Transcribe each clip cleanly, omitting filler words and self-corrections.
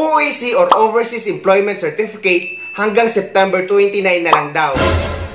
OOC or Overseas Employment Certificate hanggang September 29 na lang daw.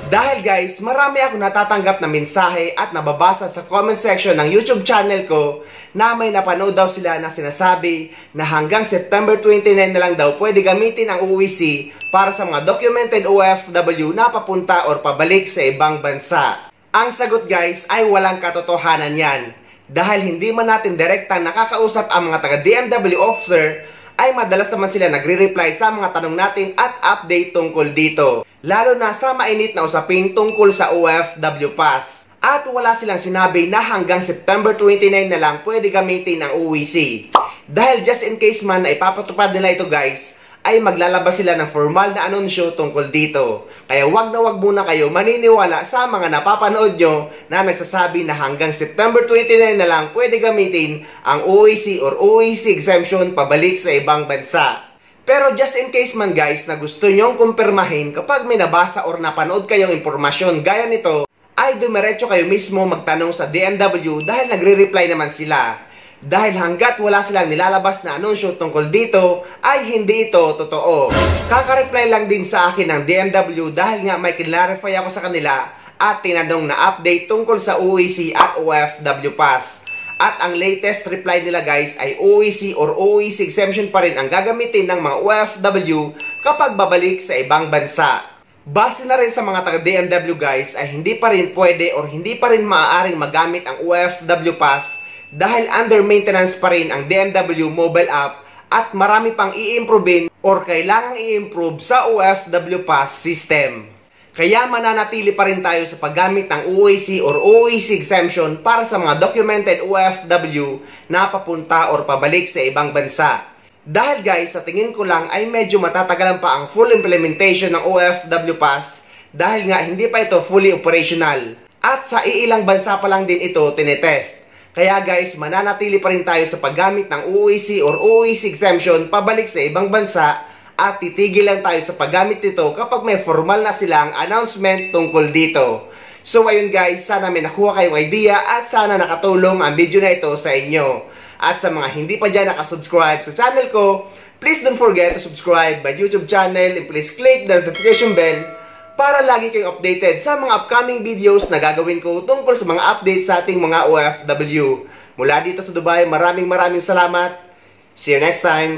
Dahil guys, marami ako natatanggap na mensahe at nababasa sa comment section ng YouTube channel ko na may napanood daw sila na sinasabi na hanggang September 29 na lang daw pwede gamitin ang OOC para sa mga documented OFW na papunta or pabalik sa ibang bansa. Ang sagot guys ay walang katotohanan yan. Dahil hindi man natin direktang nakakausap ang mga taga-DMW officer, ay madalas naman sila nagre-reply sa mga tanong natin at update tungkol dito. Lalo na sa mainit na usapin tungkol sa OFW Pass. At wala silang sinabi na hanggang September 29 na lang pwede gamitin ang OOC. Dahil just in case man na ipapatupad nila ito guys, ay maglalabas sila ng formal na anunsyo tungkol dito. Kaya wag na wag muna kayo maniniwala sa mga napapanood nyo na nagsasabi na hanggang September 29 na lang pwede gamitin ang OOC or OOC exemption pabalik sa ibang bansa. Pero just in case man guys na gusto nyong kumpirmahin kapag may nabasa or napanood kayong impormasyon gaya nito, ay dumiretso kayo mismo magtanong sa DMW dahil nagre-reply naman sila. Dahil hanggat wala silang nilalabas na anunsyo tungkol dito, ay hindi ito totoo. Kaka-reply lang din sa akin ng DMW dahil nga may kinlarify ako sa kanila at tinanong na update tungkol sa OOC at OFW Pass. At ang latest reply nila guys ay OOC or OOC exemption pa rin ang gagamitin ng mga OFW kapag babalik sa ibang bansa. Base na rin sa mga taga-DMW guys ay hindi pa rin pwede or hindi pa rin maaaring magamit ang OFW Pass dahil under maintenance pa rin ang DMW mobile app at marami pang i-improvein or kailangang i-improve sa OFW Pass system. Kaya mananatili pa rin tayo sa paggamit ng OOC or OOC exemption para sa mga documented OFW na papunta or pabalik sa ibang bansa. Dahil guys, sa tingin ko lang ay medyo matatagalan pa ang full implementation ng OFW Pass dahil nga hindi pa ito fully operational. At sa iilang bansa pa lang din ito tinetest. Kaya guys, mananatili pa rin tayo sa paggamit ng OOC or OOC exemption pabalik sa ibang bansa at titigil lang tayo sa paggamit nito kapag may formal na silang announcement tungkol dito. So ayun guys, sana may nakuha kayong idea at sana nakatulong ang video na ito sa inyo. At sa mga hindi pa dyan nakasubscribe sa channel ko, please don't forget to subscribe my YouTube channel and please click the notification bell para lagi kayong updated sa mga upcoming videos na gagawin ko tungkol sa mga updates sa ating mga OFW. Mula dito sa Dubai, maraming salamat. See you next time.